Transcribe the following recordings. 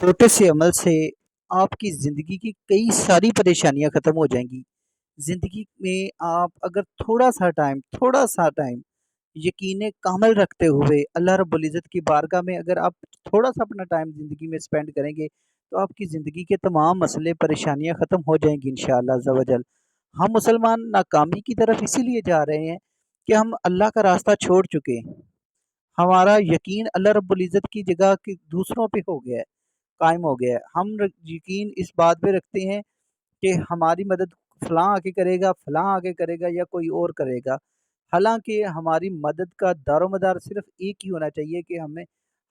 छोटे से अमल से आपकी ज़िंदगी की कई सारी परेशानियाँ ख़त्म हो जाएँगी। ज़िंदगी में आप अगर थोड़ा-सा टाइम यकीन कामल रखते हुए अल्लाह रब्बुल इज़्ज़त की बारगाह में अगर आप थोड़ा-सा अपना टाइम ज़िंदगी में स्पेंड करेंगे, तो आपकी ज़िंदगी के तमाम मसले, परेशानियाँ ख़त्म हो जाएँगी इंशाअल्लाह अज़्ज़ा व जल। हम मुसलमान नाकामी की तरफ इसीलिए जा रहे हैं कि हम अल्लाह का रास्ता छोड़ चुके हैं। हमारा यकीन अल्लाह रब्बुल इज़्ज़त की जगह कि दूसरों पे हो गया है, कायम हो गया है। हम यकीन इस बात पे रखते हैं कि हमारी मदद फलाँ आके करेगा, फलाँ आके करेगा या कोई और करेगा। हालाँकि हमारी मदद का दारोमदार सिर्फ़ एक ही होना चाहिए कि हमें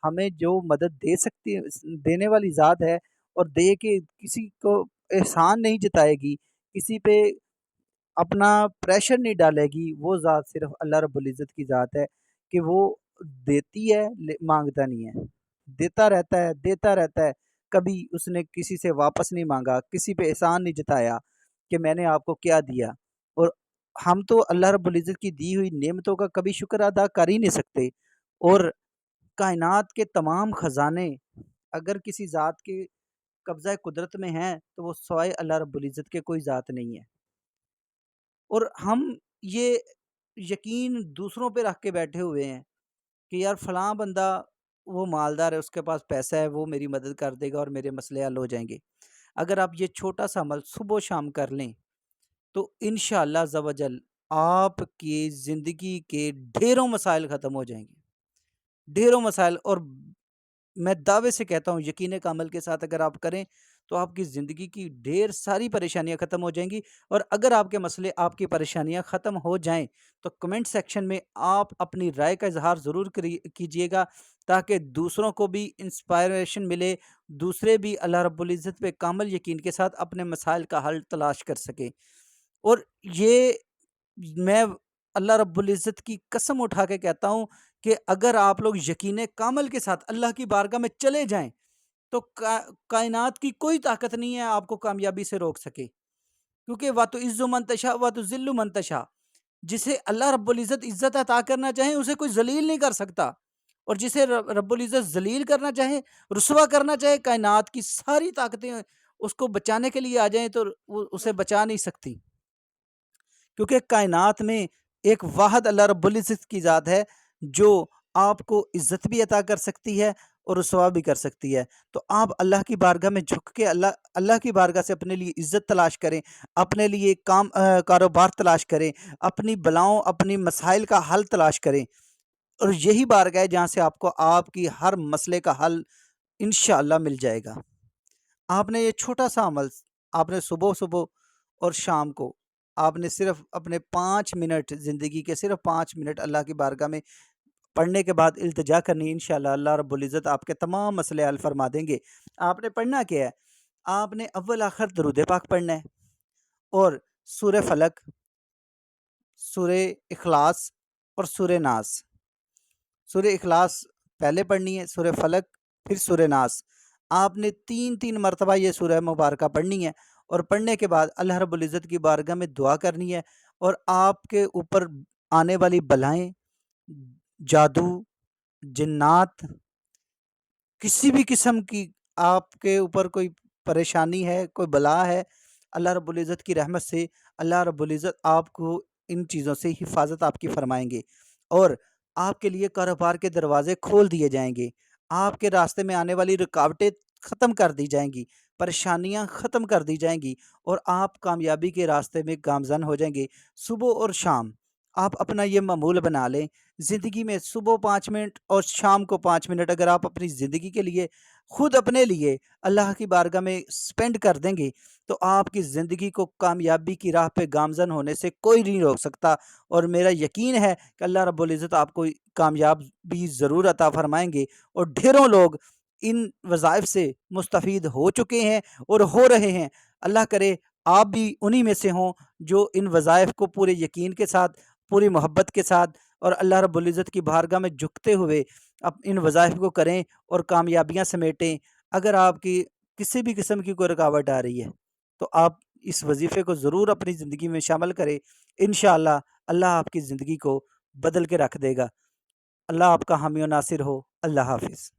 हमें जो मदद दे सकती है देने वाली ज़ात है और दे के किसी को एहसान नहीं जताएगी, किसी पे अपना प्रेशर नहीं डालेगी, वो ज़ात सिर्फ़ अल्लाह रब्बुल इज़्ज़त की ज़ात है कि वो देती है माँगता नहीं है। देता रहता है, कभी उसने किसी से वापस नहीं माँगा, किसी पे एहसान नहीं जताया कि मैंने आपको क्या दिया। और हम तो अल्लाह रब्बुल इज़्ज़त की दी हुई नेमतों का कभी शुक्र अदा कर ही नहीं सकते। और कायनात के तमाम ख़ज़ाने अगर किसी ज़ात के कब्ज़ा कुदरत में हैं, तो वो सिवाय अल्लाह रब्बुल इज़्ज़त के कोई ज़ात नहीं है। और हम ये यकीन दूसरों पे रख के बैठे हुए हैं कि यार फलां बंदा वो मालदार है, उसके पास पैसा है, वो मेरी मदद कर देगा और मेरे मसले हल हो जाएंगे। अगर आप ये छोटा सा अमल सुबह शाम कर लें, तो इंशाअल्लाह अज़्ज़ा वजल आपकी ज़िंदगी के ढेरों मसाइल ख़त्म हो जाएंगे, ढेरों मसाइल। और मैं दावे से कहता हूँ यकीन कामल के साथ अगर आप करें, तो आपकी ज़िंदगी की ढेर सारी परेशानियाँ ख़त्म हो जाएंगी। और अगर आपके मसले, आपकी परेशानियाँ ख़त्म हो जाएं, तो कमेंट सेक्शन में आप अपनी राय का इजहार ज़रूर कीजिएगा, ताकि दूसरों को भी इंस्पायरेशन मिले, दूसरे भी अल्लाह रब्बुल इज़्ज़त पे कामल यकीन के साथ अपने मसाइल का हल तलाश कर सकें। और ये मैं अल्लाह रब्बुल इज़्ज़त की कसम उठा के कहता हूँ कि अगर आप लोग यकीन कामल के साथ अल्लाह की बारगाह में चले जाएँ, तो कायनात की कोई ताकत नहीं है आपको कामयाबी से रोक सके। क्योंकि व तुइज़्ज़ु मन तशा व तुज़िल्लु मन तशा। जिसे अल्लाह रब्बुल इज़्ज़त इज़्ज़त अता करना चाहे, उसे कोई ज़लील नहीं कर सकता। और जिसे रब्बुल इज़्ज़त ज़लील करना चाहे, रुसवा करना चाहे, कायनात की सारी ताकतें उसको बचाने के लिए आ जाएँ, तो वो उसे बचा नहीं सकती। क्योंकि कायनात में एक वाहद अल्लाह रब्बुल इज़्ज़त की ज़ात है, जो आपको इज़्ज़त भी अता कर सकती है और रुसवा भी कर सकती है। तो आप अल्लाह की बारगाह में झुक के अल्लाह अल्लाह की बारगाह से अपने लिए इज़्ज़त तलाश करें, अपने लिए कारोबार तलाश करें, अपनी बलाओं, अपनी मसाइल का हल तलाश करें। और यही बारगाह है जहाँ से आपको आपकी हर मसले का हल इंशाअल्लाह मिल जाएगा। आपने ये छोटा-सा अमल आपने सुबह-सुबह और शाम को आपने सिर्फ़ अपने 5 मिनट ज़िंदगी के सिर्फ़ 5 मिनट अल्लाह की बारगाह में पढ़ने के बाद इल्तिजा करनी है, इंशाअल्लाह अल्लाह रब्बुल इज़्ज़त आपके तमाम मसले हल फरमा देंगे। आपने पढ़ना क्या है? आपने अव्वल आखिर दरूद पाक पढ़ना है और सूरह फलक, सूरह इखलास और सूरह नास। सूरह इखलास पहले पढ़नी है, सूरह फलक, फिर सूरह नास। आपने 3-3 मरतबा ये सूरह मुबारका पढ़नी है और पढ़ने के बाद अल्लाह रब्बुल इज़्ज़त की बारगाह में दुआ करनी है। और आपके ऊपर आने वाली बलाएँ, जादू, जिन्नात, किसी भी किस्म की आपके ऊपर कोई परेशानी है, कोई बला है, अल्लाह रब्बुल इज़्ज़त की रहमत से अल्लाह रब्बुल इज़्ज़त आपको इन चीज़ों से हिफ़ाज़त आपकी फ़रमाएँगे और आपके लिए कारोबार के दरवाज़े खोल दिए जाएँगे। आपके रास्ते में आने वाली रुकावटें ख़त्म कर दी जाएँगी, परेशानियाँ ख़त्म कर दी जाएँगी और आप कामयाबी के रास्ते में गामज़न हो जाएँगे। सुबह और शाम आप अपना ये मामूल बना लें, ज़िंदगी में सुबह 5 मिनट और शाम को 5 मिनट अगर आप अपनी ज़िंदगी के लिए, खुद अपने लिए अल्लाह की बारगाह में स्पेंड कर देंगे, तो आपकी ज़िंदगी को कामयाबी की राह पे गामज़न होने से कोई नहीं रोक सकता। और मेरा यकीन है कि अल्लाह रब्बुल इज़्ज़त आपको कामयाबी ज़रूर अता फ़रमाएँगे। और ढेरों लोग इन वज़ाइफ से मुस्तफ़ीद हो चुके हैं और हो रहे हैं। अल्लाह करे आप भी उन्हीं में से हों, जो इन वज़ाइफ को पूरे यकीन के साथ, पूरी मोहब्बत के साथ और अल्लाह रब्बुल इज़्ज़त की बारगाह में झुकते हुए अब इन वज़ाइफ को करें और कामयाबियाँ समेटें। अगर आपकी किसी भी किस्म की कोई रुकावट आ रही है, तो आप इस वज़ीफ़े को ज़रूर अपनी ज़िंदगी में शामिल करें। इंशाअल्लाह अल्लाह आपकी ज़िंदगी को बदल के रख देगा। अल्लाह आपका हामी और नासिर हो। अल्लाह हाफ़िज़।